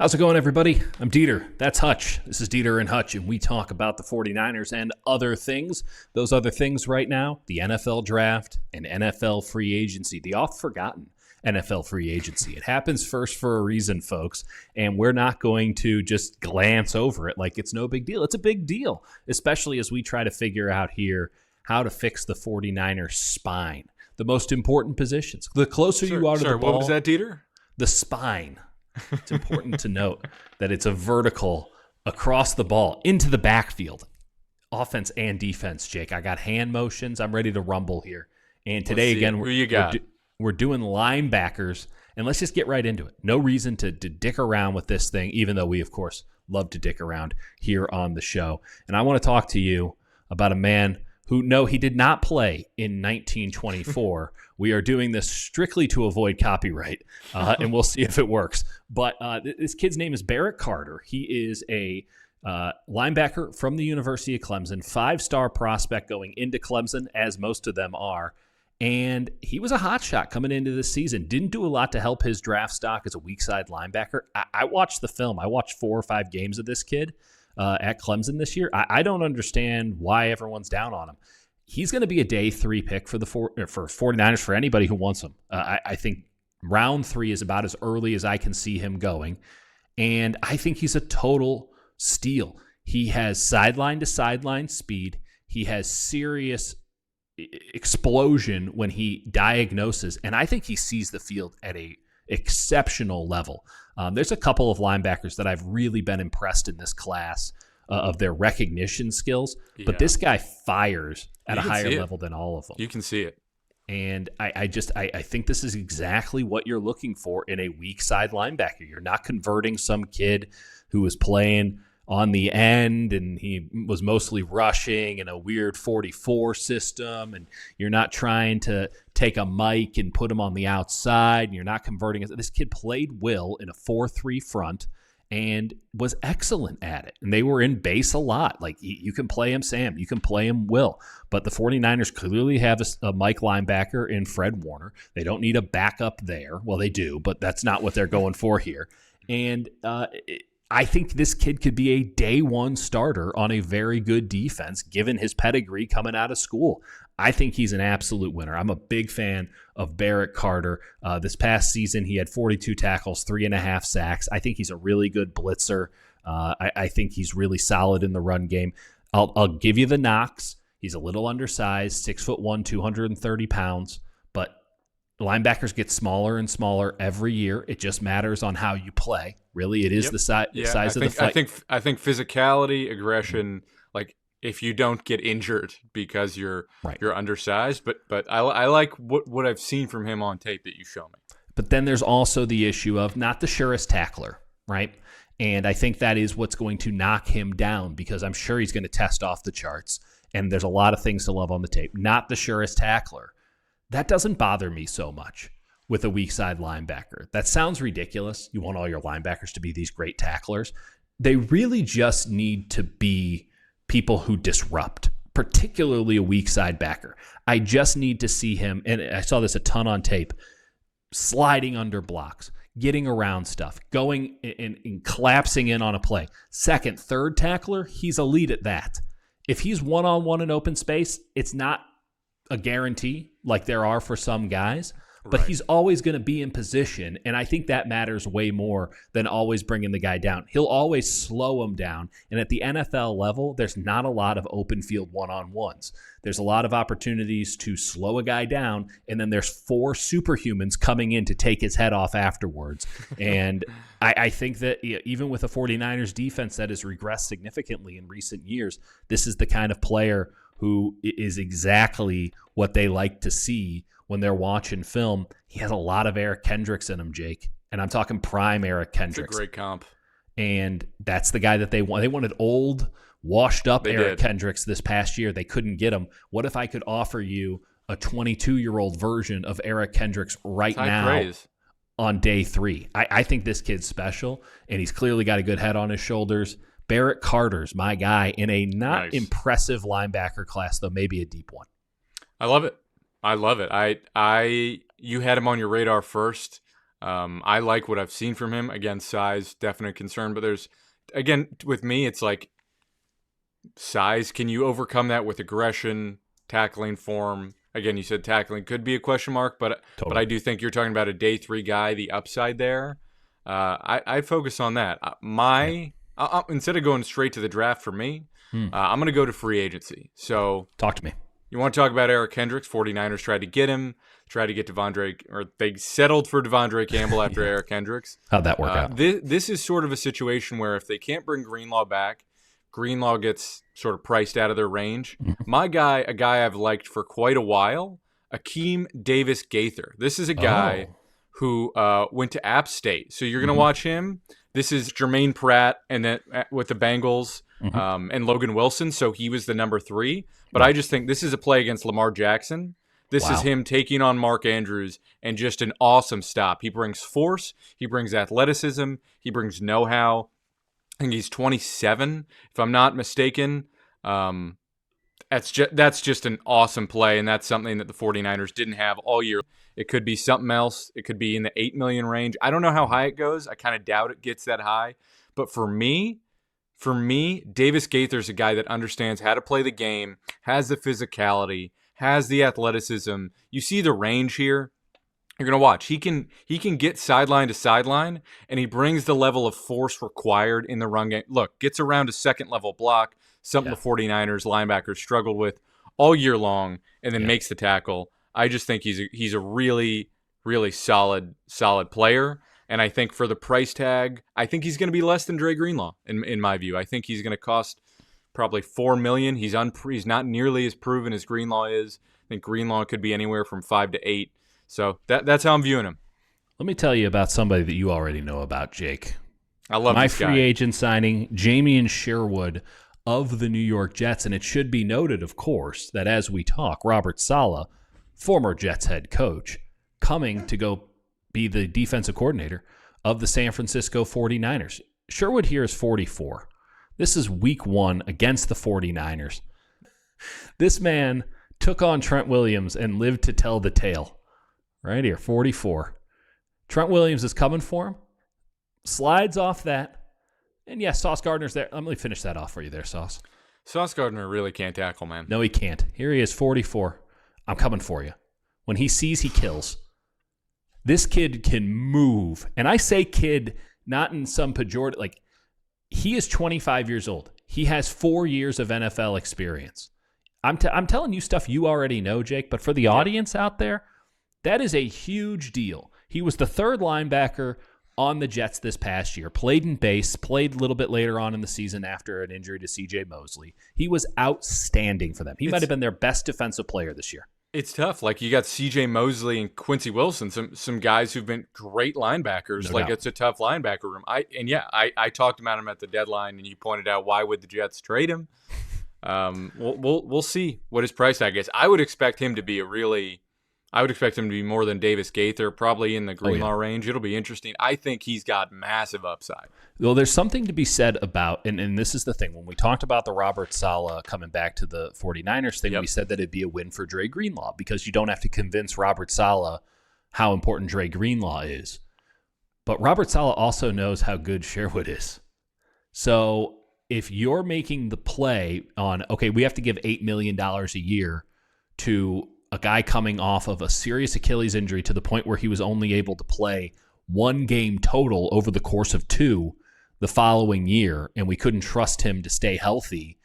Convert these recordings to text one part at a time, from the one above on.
How's it going, everybody? I'm Dieter. That's Hutch. This is Dieter and Hutch, and we talk about the 49ers and other things. Those other things right now, the NFL draft and NFL free agency, the oft-forgotten NFL free agency. It happens first for a reason, folks, and we're not going to just glance over it like it's no big deal. It's a big deal, especially as we try to figure out here how to fix the 49ers spine, the most important positions. The closer you are to the ball. What was that, Dieter? The spine. It's important to note that it's a vertical across the ball into the backfield, offense and defense. Jake, I got hand motions. I'm ready to rumble here. And today, again, we're doing linebackers, and let's just get right into it. No reason to dick around with this thing, even though we, of course, love to dick around here on the show. And I want to talk to you about a man who, no, he did not play in 1924. We are doing this strictly to avoid copyright, and we'll see if it works. But this kid's name is Barrett Carter. He is a linebacker from the University of Clemson, 5-star prospect going into Clemson, as most of them are. And he was a hotshot coming into this season. Didn't do a lot to help his draft stock as a weak side linebacker. I watched the film. I watched 4 or 5 games of this kid at Clemson this year. I don't understand why everyone's down on him. He's going to be a day 3 pick for 49ers for anybody who wants him. I think round 3 is about as early as I can see him going. And I think he's a total steal. He has sideline to sideline speed. He has serious explosion when he diagnoses. And I think he sees the field at a exceptional level. There's a couple of linebackers that I've really been impressed in this class of their recognition skills, but this guy fires at a higher level than all of them. You can see it. And I think this is exactly what you're looking for in a weak side linebacker. You're not converting some kid who was playing on the end and he was mostly rushing in a weird 44 system, and you're not trying to take a Mike and put him on the outside, and you're not converting. This kid played Will in a 4-3 front and was excellent at it. And they were in base a lot. Like, you can play him Sam, you can play him Will. But the 49ers clearly have a Mike linebacker in Fred Warner. They don't need a backup there. Well, they do, but that's not what they're going for here. And I think this kid could be a day 1 starter on a very good defense, given his pedigree coming out of school. I think he's an absolute winner. I'm a big fan of Barrett Carter. This past season, he had 42 tackles, 3.5 sacks. I think he's a really good blitzer. I think he's really solid in the run game. I'll give you the knocks. He's a little undersized, 6'1", 230 pounds, but linebackers get smaller and smaller every year. It just matters on how you play. Really, it is the size of the fight. I think physicality, aggression, like if you don't get injured because you're undersized, but I like what I've seen from him on tape that you show me. But then there's also the issue of not the surest tackler, right? And I think that is what's going to knock him down, because I'm sure he's going to test off the charts, and there's a lot of things to love on the tape. Not the surest tackler. That doesn't bother me so much with a weak side linebacker. That sounds ridiculous. You want all your linebackers to be these great tacklers. They really just need to be people who disrupt, particularly a weak side backer. I just need to see him, and I saw this a ton on tape, sliding under blocks, getting around stuff, going and collapsing in on a play. Second, third tackler, he's elite at that. If he's one-on-one in open space, it's not a guarantee like there are for some guys, but he's always going to be in position, and I think that matters way more than always bringing the guy down. He'll always slow him down, and at the NFL level, there's not a lot of open field one-on-ones. There's a lot of opportunities to slow a guy down, and then there's 4 superhumans coming in to take his head off afterwards. And I think that even with a 49ers defense that has regressed significantly in recent years, this is the kind of player who is exactly what they like to see when they're watching film. He has a lot of Eric Kendricks in him, Jake. And I'm talking prime Eric Kendricks. It's a great comp. And that's the guy that they want. They wanted old, washed up Eric Kendricks this past year. They couldn't get him. What if I could offer you a 22-year-old version of Eric Kendricks right now on day 3? I think this kid's special, and he's clearly got a good head on his shoulders. Barrett Carter's my guy in a not impressive linebacker class, though maybe a deep one. I love it. You had him on your radar first. I like what I've seen from him. Again, size, definite concern. But again, with me, it's like size. Can you overcome that with aggression, tackling form? Again, you said tackling could be a question mark, but I do think you're talking about a day 3 guy, the upside there. I focus on that. Instead of going straight to the draft for me, I'm going to go to free agency. So talk to me. You want to talk about Eric Kendricks? 49ers tried to get him, tried to get they settled for Devondre Campbell after Eric Kendricks. How'd that work out? This is sort of a situation where if they can't bring Greenlaw back, Greenlaw gets sort of priced out of their range. My guy, a guy I've liked for quite a while, Akeem Davis-Gaither. This is a guy who went to App State. So you're going to watch him. This is Jermaine Pratt and then with the Bengals and Logan Wilson. So he was the number 3. But I just think this is a play against Lamar Jackson. This is him taking on Mark Andrews and just an awesome stop. He brings force. He brings athleticism. He brings know-how. I think he's 27, if I'm not mistaken. That's just an awesome play, and that's something that the 49ers didn't have all year. It could be something else. It could be in the $8 million range. I don't know how high it goes. I kind of doubt it gets that high. But for me, Davis-Gaither's a guy that understands how to play the game, has the physicality, has the athleticism. You see the range here. You're going to watch. He can get sideline to sideline, and he brings the level of force required in the run game. Look, gets around a second-level block, something the 49ers linebackers struggled with all year long, and then makes the tackle. I just think he's a really, really solid player. And I think for the price tag, I think he's going to be less than Dre Greenlaw, in my view. I think he's going to cost probably $4 million. He's not nearly as proven as Greenlaw is. I think Greenlaw could be anywhere from 5 to 8. So that's how I'm viewing him. Let me tell you about somebody that you already know about, Jake. I love my this guy. free agent signing, Jamien Sherwood of the New York Jets. And it should be noted, of course, that as we talk, Robert Saleh, former Jets head coach, coming to go be the defensive coordinator of the San Francisco 49ers. Sherwood here is 44. This is week 1 against the 49ers. This man took on Trent Williams and lived to tell the tale. Right here, 44. Trent Williams is coming for him. Slides off that. And yes, Sauce Gardner's there. Let me finish that off for you there, Sauce. Sauce Gardner really can't tackle, man. No, he can't. Here he is, 44. I'm coming for you. When he sees, he kills. This kid can move. And I say kid, not in some pejorative. Like, he is 25 years old. He has 4 years of NFL experience. I'm telling you stuff you already know, Jake, but for the audience out there, that is a huge deal. He was the 3rd linebacker on the Jets this past year, played in base, played a little bit later on in the season after an injury to C.J. Mosley. He was outstanding for them. He might have been their best defensive player this year. It's tough. Like, you got C.J. Mosley and Quincy Wilson, some guys who've been great linebackers. No doubt. It's a tough linebacker room. I talked about him at the deadline, and you pointed out why would the Jets trade him. We'll see what his price tag is. I would expect him to be more than Davis-Gaither, probably in the Greenlaw range. It'll be interesting. I think he's got massive upside. Well, there's something to be said about, and this is the thing, when we talked about the Robert Saleh coming back to the 49ers thing, we said that it'd be a win for Dre Greenlaw because you don't have to convince Robert Saleh how important Dre Greenlaw is. But Robert Saleh also knows how good Sherwood is. So if you're making the play on, okay, we have to give $8 million a year to a guy coming off of a serious Achilles injury to the point where he was only able to play 1 game total over the course of 2 the following year, and we couldn't trust him to stay healthy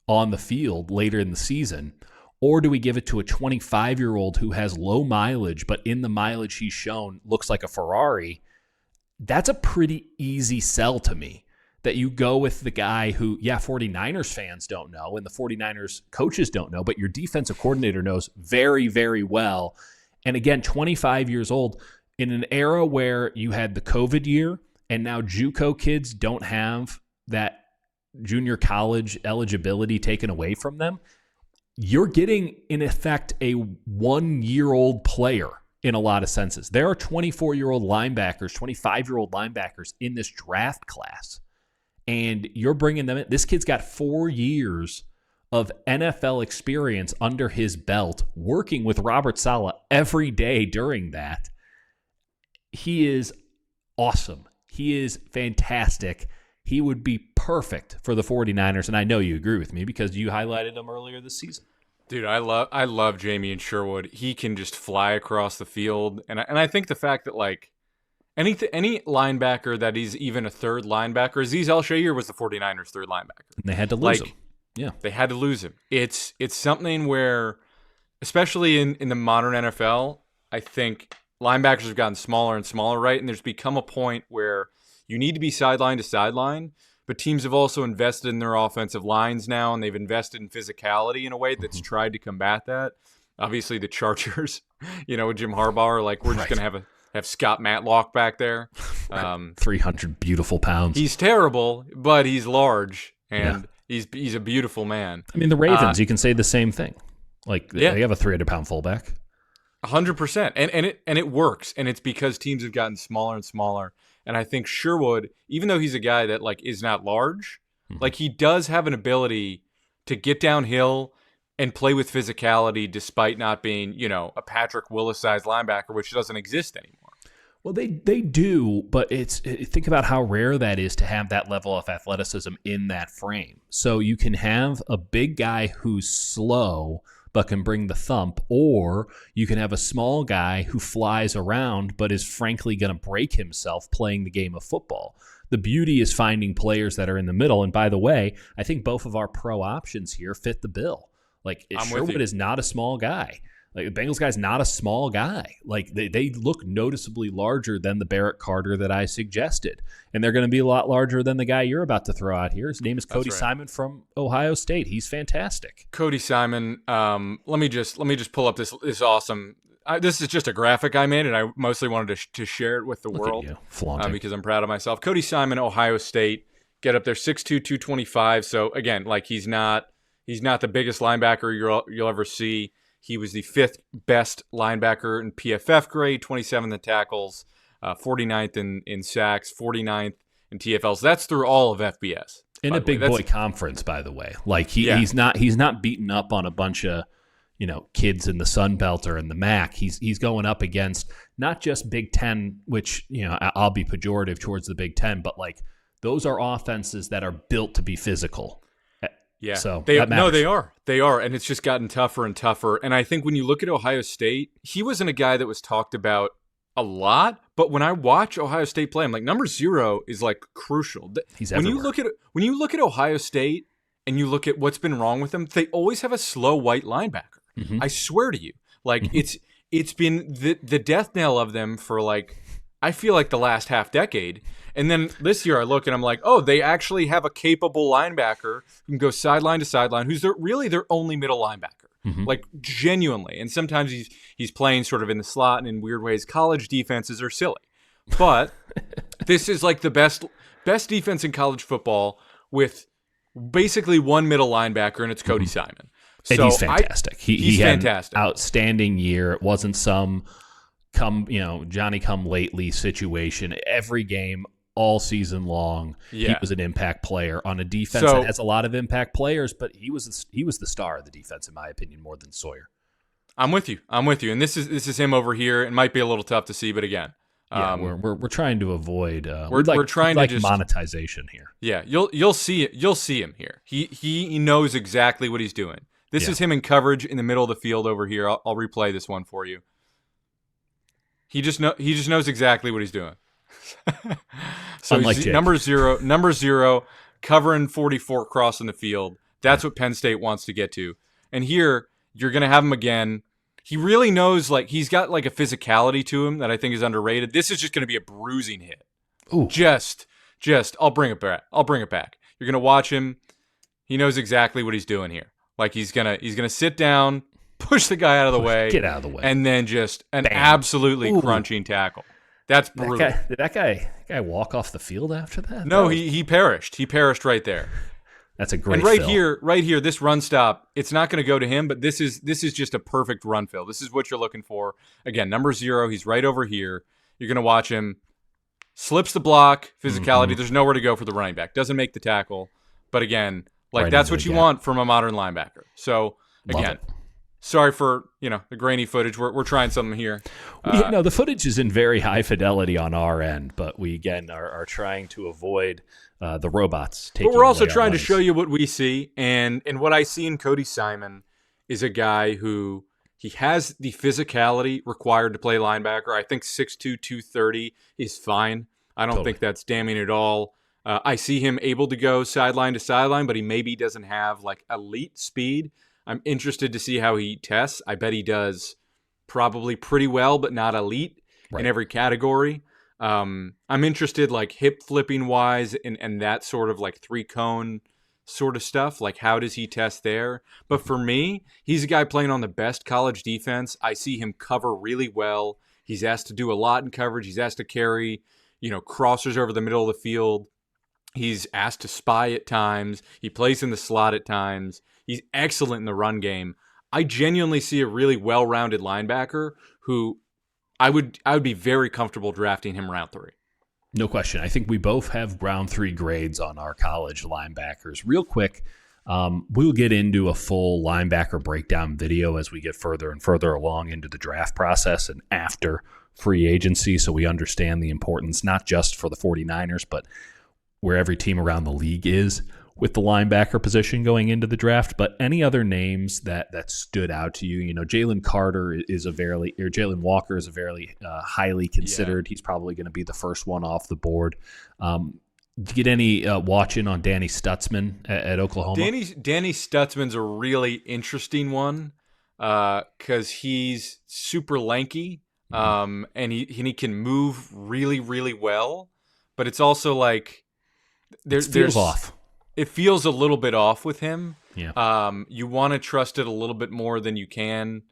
on the field later in the season? Or do we give it to a 25-year-old who has low mileage, but in the mileage he's shown looks like a Ferrari? That's a pretty easy sell to me. That you go with the guy who, 49ers fans don't know and the 49ers coaches don't know, but your defensive coordinator knows very, very well. And again, 25 years old in an era where you had the COVID year and now JUCO kids don't have that junior college eligibility taken away from them. You're getting, in effect, a 1-year-old player in a lot of senses. There are 24-year-old linebackers, 25-year-old linebackers in this draft class. And you're bringing them in. This kid's got 4 years of NFL experience under his belt, working with Robert Saleh every day during that. He is awesome. He is fantastic. He would be perfect for the 49ers, and I know you agree with me because you highlighted him earlier this season. Dude, I love Jamien Sherwood. He can just fly across the field, and I think the fact that like any linebacker that is even a third linebacker, Azeez Al-Shaair was the 49ers' third linebacker. And they had to lose him. Yeah, they had to lose him. It's something where, especially in the modern NFL, I think linebackers have gotten smaller and smaller, right? And there's become a point where you need to be sideline to sideline, but teams have also invested in their offensive lines now, and they've invested in physicality in a way that's tried to combat that. Obviously, the Chargers, with Jim Harbaugh, are like, we're just going to have Scott Matlock back there. 300 beautiful pounds. He's terrible, but he's large, and he's a beautiful man. I mean, the Ravens, you can say the same thing. Like, they have a 300-pound fullback. 100%. And it works, and it's because teams have gotten smaller and smaller. And I think Sherwood, even though he's a guy that like is not large, like he does have an ability to get downhill and play with physicality despite not being, a Patrick Willis-sized linebacker, which doesn't exist anymore. Well, they do, but think about how rare that is to have that level of athleticism in that frame. So you can have a big guy who's slow but can bring the thump, or you can have a small guy who flies around but is frankly going to break himself playing the game of football. The beauty is finding players that are in the middle, and by the way, I think both of our pro options here fit the bill. Like, Sherwood is not a small guy. Like, the Bengals guy's not a small guy. Like, they look noticeably larger than the Barrett Carter that I suggested. And they're going to be a lot larger than the guy you're about to throw out here. His name is Cody Simon from Ohio State. He's fantastic. Cody Simon, let me just pull up this awesome. This is just a graphic I made, and I mostly wanted to share it with the world because I'm proud of myself. Cody Simon, Ohio State, get up there, 6'2", 225. So again, like he's not the biggest linebacker you'll ever see. He was the 5th best linebacker in PFF grade, 27th in tackles, 49th in sacks, 49th in TFLs. That's through all of FBS. In a big boy conference, by the way. Like he's not beaten up on a bunch of kids in the Sun Belt or in the MAC. He's going up against not just Big Ten, which I'll be pejorative towards the Big Ten, but like those are offenses that are built to be physical. Yeah, so they are, and it's just gotten tougher and tougher. And I think when you look at Ohio State, he wasn't a guy that was talked about a lot, but when I watch Ohio State play, I'm like, number 0 is like crucial. He's everywhere. When you look at Ohio State and you look at what's been wrong with them, they always have a slow white linebacker. I swear to you, like it's been the death knell of them for like, I feel like the last half decade. And then this year I look and I'm like, oh, they actually have a capable linebacker who can go sideline to sideline, who's their only middle linebacker, like genuinely. And sometimes he's playing sort of in the slot and in weird ways. College defenses are silly, but this is like the best defense in college football with basically one middle linebacker, and it's Cody Simon. And he's fantastic. He's fantastic. Had an outstanding year. It wasn't some Johnny come lately situation. Every game, all season long, he was an impact player on a defense that has a lot of impact players, but he was the star of the defense, in my opinion, more than Sawyer. I'm with you. And this is him over here. It might be a little tough to see, but again, we're trying to avoid we're trying to just monetization here. Yeah, you'll see it. You'll see him here. He knows exactly what he's doing. This is him in coverage in the middle of the field over here. I'll replay this one for you. He just knows exactly what he's doing. So number zero, covering 44 crossing the field. That's what Penn State wants to get to. And here you're going to have him again. He really knows, like he's got like a physicality to him that I think is underrated. This is just going to be a bruising hit. Ooh. Just I'll bring it back. You're going to watch him. He knows exactly what he's doing here. Like he's going to sit down, push the guy out of the way. Get out of the way. And then just an absolutely crunching tackle. That's brutal. Did that guy walk off the field after that? No, he perished. He perished right there. That's a great and fill. right here, this run stop, it's not going to go to him, but this is just a perfect run fill. This is what you're looking for. Again, number 0, he's right over here. You're going to watch him. Slips the block, physicality. There's nowhere to go for the running back. Doesn't make the tackle. But again, like that's what you want from a modern linebacker. So, again, Sorry for the grainy footage. We're trying something here. No, the footage is in very high fidelity on our end, but we again are trying to avoid the robots taking. But we're also away our trying to monies. show you what we see, and what I see in Cody Simon is a guy who he has the physicality required to play linebacker. I think 6'2", 230 is fine. I don't think that's damning at all. I see him able to go sideline to sideline, but he maybe doesn't have like elite speed. I'm interested to see how he tests. I bet he does probably pretty well, but not elite in every category. I'm interested like hip flipping wise and that sort of like 3-cone sort of stuff. Like how does he test there? But for me, he's a guy playing on the best college defense. I see him cover really well. He's asked to do a lot in coverage. He's asked to carry, crossers over the middle of the field. He's asked to spy at times. He plays in the slot at times. He's excellent in the run game. I genuinely see a really well-rounded linebacker who I would be very comfortable drafting him round 3. No question. I think we both have round 3 grades on our college linebackers. Real quick, we'll get into a full linebacker breakdown video as we get further and further along into the draft process and after free agency, so we understand the importance not just for the 49ers, but where every team around the league is with the linebacker position going into the draft. But any other names that stood out to you? Jalen Carter is Jalen Walker is a very highly considered. Yeah. He's probably going to be the first one off the board. Did you get any watching on Danny Stutzman at Oklahoma? Danny Stutzman's a really interesting one because he's super lanky and he can move really, really well. But it's also like there's off. It feels a little bit off with him. Yeah. You want to trust it a little bit more than you can.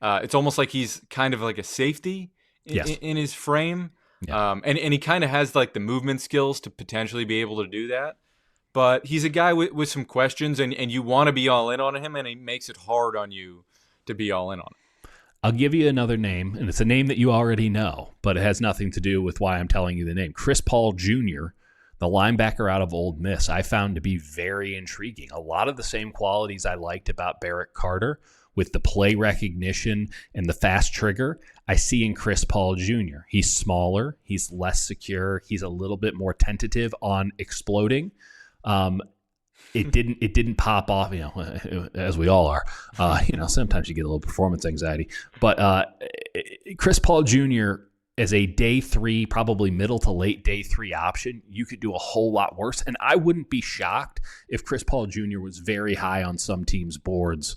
It's almost like he's kind of like a safety in his frame. Yeah. And he kind of has like the movement skills to potentially be able to do that. But he's a guy with some questions, and you want to be all in on him, and he makes it hard on you to be all in on him. I'll give you another name, and it's a name that you already know, but it has nothing to do with why I'm telling you the name. Chris Paul Jr., the linebacker out of Ole Miss, I found to be very intriguing. A lot of the same qualities I liked about Barrett Carter with the play recognition and the fast trigger, I see in Chris Paul Jr. He's smaller. He's less secure. He's a little bit more tentative on exploding. It didn't pop off, as we all are. Sometimes you get a little performance anxiety. But Chris Paul Jr., as a day 3, probably middle to late day 3 option, you could do a whole lot worse. And I wouldn't be shocked if Chris Paul Jr. was very high on some teams' boards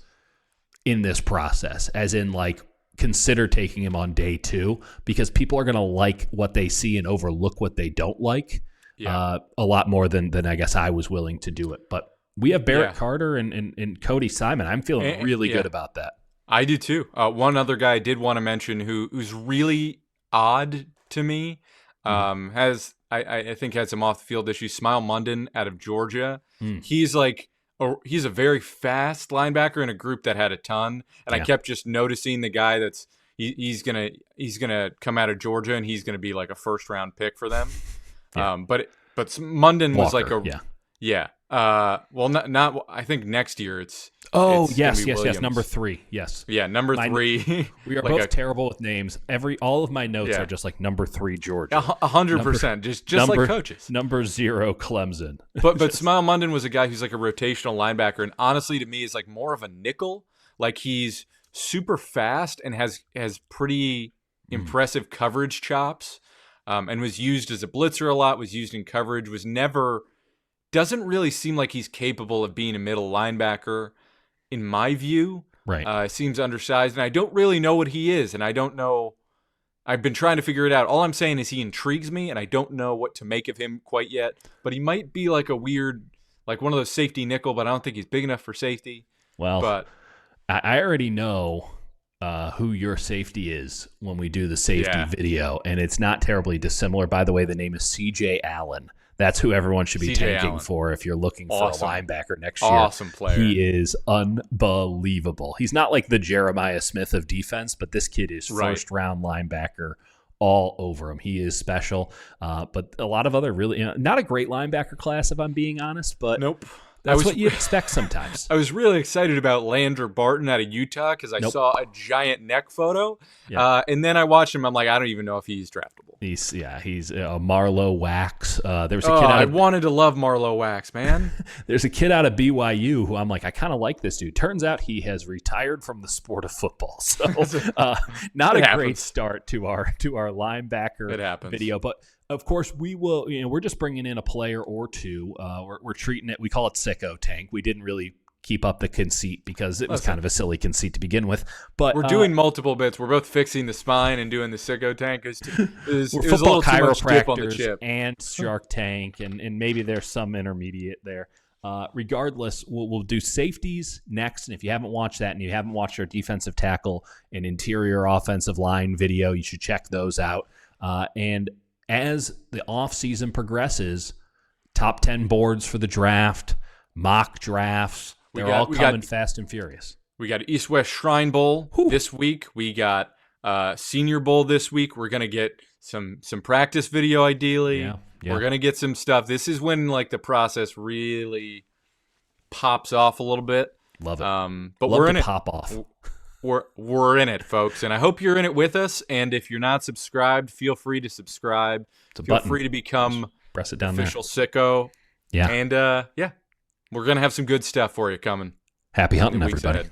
in this process, as in like consider taking him on day 2, because people are going to like what they see and overlook what they don't like a lot more than I guess I was willing to do it. But we have Barrett Carter and Cody Simon. I'm feeling really good about that. I do too. One other guy I did want to mention who's really odd to me, has I think had some off the field issues. Smile Munden out of Georgia. He's he's a very fast linebacker in a group that had a ton, and I kept just noticing the guy that's he's gonna come out of Georgia and he's gonna be like a first round pick for them. But Munden was like not I think next year it's yes, number 3, yes. Yeah, number 3. We are both terrible with names. All of my notes are just like number 3 Georgia. 100%, just like coaches. Number 0 Clemson. But Smile Munden was a guy who's like a rotational linebacker, and honestly to me is like more of a nickel. Like he's super fast and has pretty impressive coverage chops, and was used as a blitzer a lot, was used in coverage, doesn't really seem like he's capable of being a middle linebacker, in my view. Right. Seems undersized, and I don't really know what he is, and I don't know. I've been trying to figure it out. All I'm saying is he intrigues me, and I don't know what to make of him quite yet. But he might be like a weird, like one of those safety nickel, but I don't think he's big enough for safety. Well, but I already know who your safety is when we do the safety video, and it's not terribly dissimilar. By the way, the name is C.J. Allen. That's who everyone should be tanking for if you're looking for a linebacker next year. Awesome player. He is unbelievable. He's not like the Jeremiah Smith of defense, but this kid is first-round linebacker all over him. He is special. But a lot of other really not a great linebacker class, if I'm being honest. But That's what you expect sometimes. I was really excited about Landry Barton out of Utah because I saw a giant neck photo. Yeah. And then I watched him. I'm like, I don't even know if he's draftable. He's Marlowe Wax. There was a kid I wanted to love Marlowe Wax, man. There's a kid out of BYU who I'm like, I kind of like this dude. Turns out he has retired from the sport of football. So not a great start to our linebacker video. But of course, we will. We're just bringing in a player or two. We're treating it. We call it Sicko Tank. We didn't really keep up the conceit because it was kind of a silly conceit to begin with. But we're doing multiple bits. We're both fixing the spine and doing the Sicko Tank. It was a football little too much dip on the chiropractors chip. And Shark Tank, and maybe there's some intermediate there. Regardless, we'll do safeties next. And if you haven't watched that and you haven't watched our defensive tackle and interior offensive line video, you should check those out. And as the offseason progresses, top 10 boards for the draft, mock drafts, they're all coming fast and furious. We got East West Shrine Bowl this week. We got Senior Bowl this week. We're going to get some practice video ideally. Yeah. We're going to get some stuff. This is when the process really pops off a little bit. Love it. But Love we're in it. Pop off. We're in it, folks. And I hope you're in it with us. And if you're not subscribed, feel free to subscribe. Feel free to become press it down official Sicko. Yeah. And we're going to have some good stuff for you coming. Happy hunting, everybody. Ahead.